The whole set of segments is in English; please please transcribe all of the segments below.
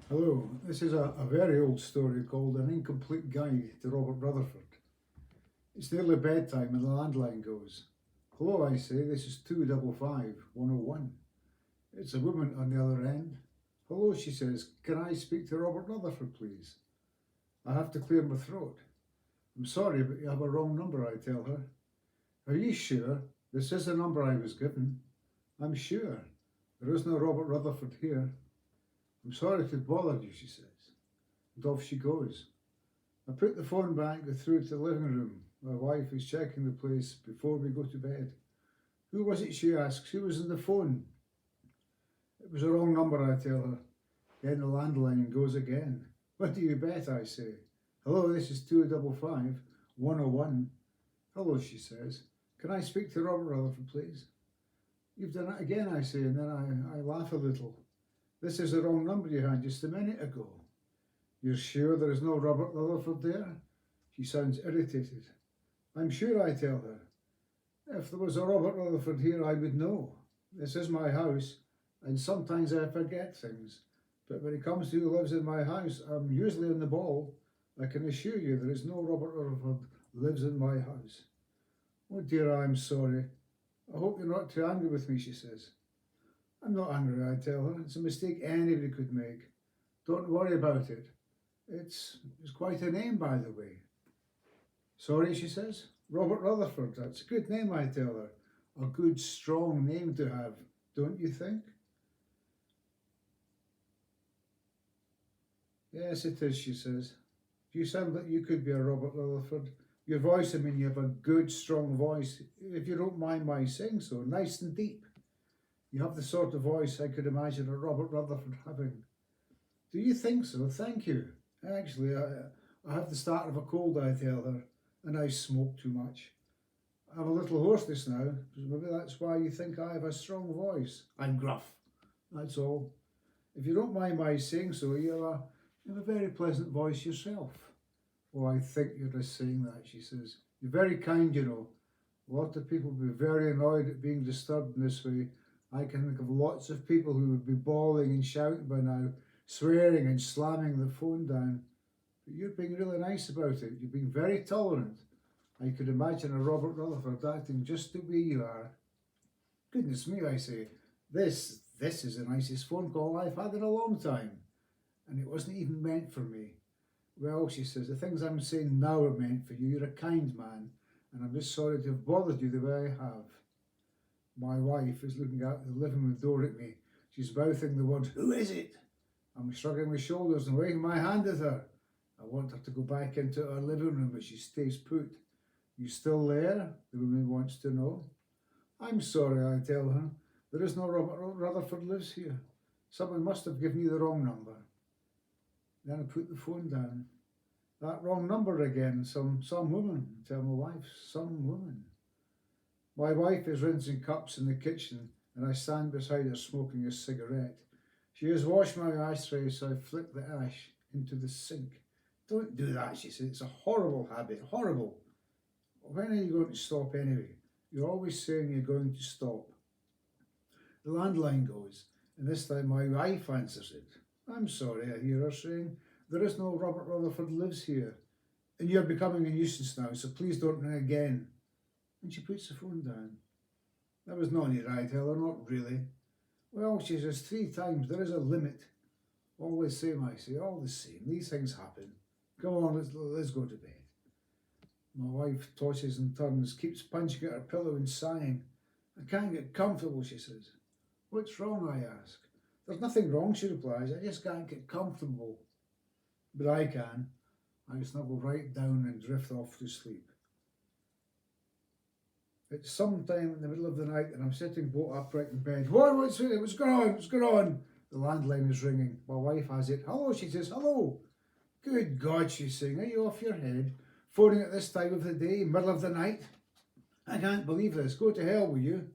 Hello, this is a very old story called An Incomplete Guide to Robert Rutherford. It's nearly bedtime and the landline goes. Hello, I say, this is 255-101. It's a woman on the other end. Hello, she says, can I speak to Robert Rutherford, please? I have to clear my throat. I'm sorry, but you have a wrong number, I tell her. Are you sure? This is the number I was given. I'm sure. There is no Robert Rutherford here. I'm sorry to have bothered you, she says. And off she goes. I put the phone back, go through to the living room. My wife is checking the place before we go to bed. Who was it, she asks. Who was on the phone? It was a wrong number, I tell her. Then the landline goes again. What do you bet, I say. Hello, this is 255-101. Hello, she says. Can I speak to Robert Rutherford, please? You've done it again, I say, and then I laugh a little. This is the wrong number you had just a minute ago. You're sure there is no Robert Rutherford there? She sounds irritated. I'm sure, I tell her. If there was a Robert Rutherford here, I would know. This is my house, and sometimes I forget things. But when it comes to who lives in my house, I'm usually on the ball. I can assure you there is no Robert Rutherford lives in my house. Oh dear, I'm sorry. I hope you're not too angry with me, she says. I'm not angry, I tell her. It's a mistake anybody could make. Don't worry about it. It's quite a name, by the way. Sorry, she says. Robert Rutherford. That's a good name, I tell her. A good, strong name to have, don't you think? Yes, it is, she says. You sound like you could be a Robert Rutherford. Your voice, I mean, you have a good, strong voice. If you don't mind my saying so, nice and deep. You have the sort of voice I could imagine a Robert Rutherford having. Do you think so? Thank you. Actually, I have the start of a cold, I tell her, and I smoke too much. I have a little hoarseness now, maybe that's why you think I have a strong voice. I'm gruff, that's all. If you don't mind my saying so, you have a very pleasant voice yourself. Oh, I think you're just saying that, she says. You're very kind, you know. A lot of people would be very annoyed at being disturbed in this way. I can think of lots of people who would be bawling and shouting by now, swearing and slamming the phone down. But you're being really nice about it. You're being very tolerant. I could imagine a Robert Rutherford acting just the way you are. Goodness me, I say. This is the nicest phone call I've had in a long time. And it wasn't even meant for me. Well, she says, the things I'm saying now are meant for you. You're a kind man. And I'm just sorry to have bothered you the way I have. My wife is looking out the living room door at me. She's mouthing the word, who is it? I'm shrugging my shoulders and waving my hand at her. I want her to go back into her living room, but she stays put. You still there? The woman wants to know. I'm sorry, I tell her. There is no Robert Rutherford lives here. Someone must have given you the wrong number. Then I put the phone down. That wrong number again. Some woman. I tell my wife, some woman. My wife is rinsing cups in the kitchen and I stand beside her smoking a cigarette. She has washed my ashtray, so I flick the ash into the sink. Don't do that, she said. It's a horrible habit, horrible. When are you going to stop anyway? You're always saying you're going to stop. The landline goes, and this time my wife answers it. I'm sorry, I hear her saying. There is no Robert Rutherford lives here. And you're becoming a nuisance now, so please don't ring again. And she puts the phone down. That was naughty, I tell her, not really. Well, she says 3 times, there is a limit. All the same, I say, all the same, these things happen. Come on, let's go to bed. My wife tosses and turns, keeps punching at her pillow and sighing. I can't get comfortable, she says. What's wrong, I ask. There's nothing wrong, she replies, I just can't get comfortable. But I can. I snuggle right down and drift off to sleep. It's sometime in the middle of the night and I'm sitting bolt upright in bed. What's going on? What's going on? The landline is ringing. My wife has it. Hello, she says. Hello. Good God, she's saying. Are you off your head? Phoning at this time of the day, middle of the night? I can't believe this. Go to hell, will you?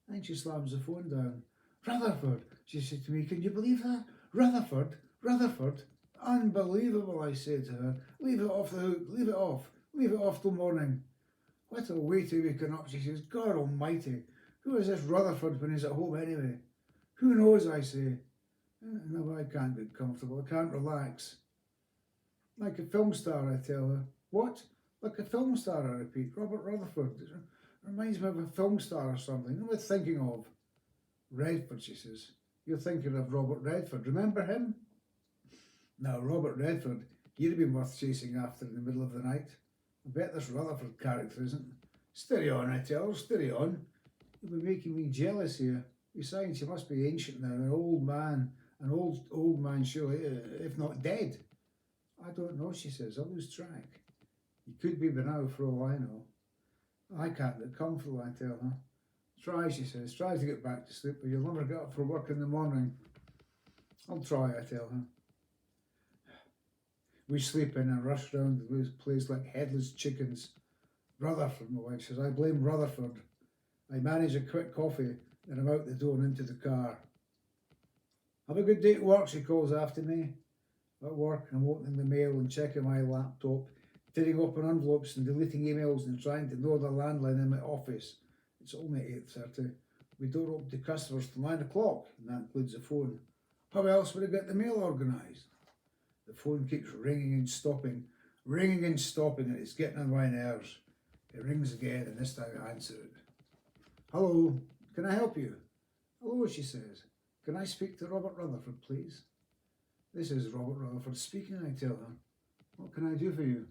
And she slams the phone down. Rutherford, she said to me. Can you believe that? Rutherford? Rutherford? Unbelievable, I said to her. Leave it off the hook. Leave it off. Leave it off till morning. What a way to waken up, she says. God almighty, who is this Rutherford when he's at home anyway? Who knows, I say. No, I can't get comfortable. I can't relax. Like a film star, I tell her. What? Like a film star, I repeat. Robert Rutherford. It reminds me of a film star or something. Who am I thinking of? Redford, she says. You're thinking of Robert Redford. Remember him? Now, Robert Redford, he'd have been worth chasing after in the middle of the night. I bet this Rutherford character isn't. Steady on, I tell her, steady on. You'll be making me jealous here. Besides, you must be ancient now, an old man, old man surely, if not dead. I don't know, she says. I lose track. He could be by now for all I know. I can't get comfortable, I tell her. Try, she says. Try to get back to sleep, but you'll never get up for work in the morning. I'll try, I tell her. We sleep in and rush round the place like headless chickens. Rutherford, my wife says. I blame Rutherford. I manage a quick coffee, then I'm out the door and into the car. Have a good day at work, she calls after me. At work, I'm opening the mail and checking my laptop, tearing open envelopes and deleting emails and trying to ignore the landline in my office. It's only 8:30. We don't open to customers till 9 o'clock, and that includes the phone. How else would I get the mail organised? The phone keeps ringing and stopping, and it's getting on my nerves. It rings again, and this time I answer it. Hello, can I help you? Hello, she says. Can I speak to Robert Rutherford, please? This is Robert Rutherford speaking, I tell her. What can I do for you?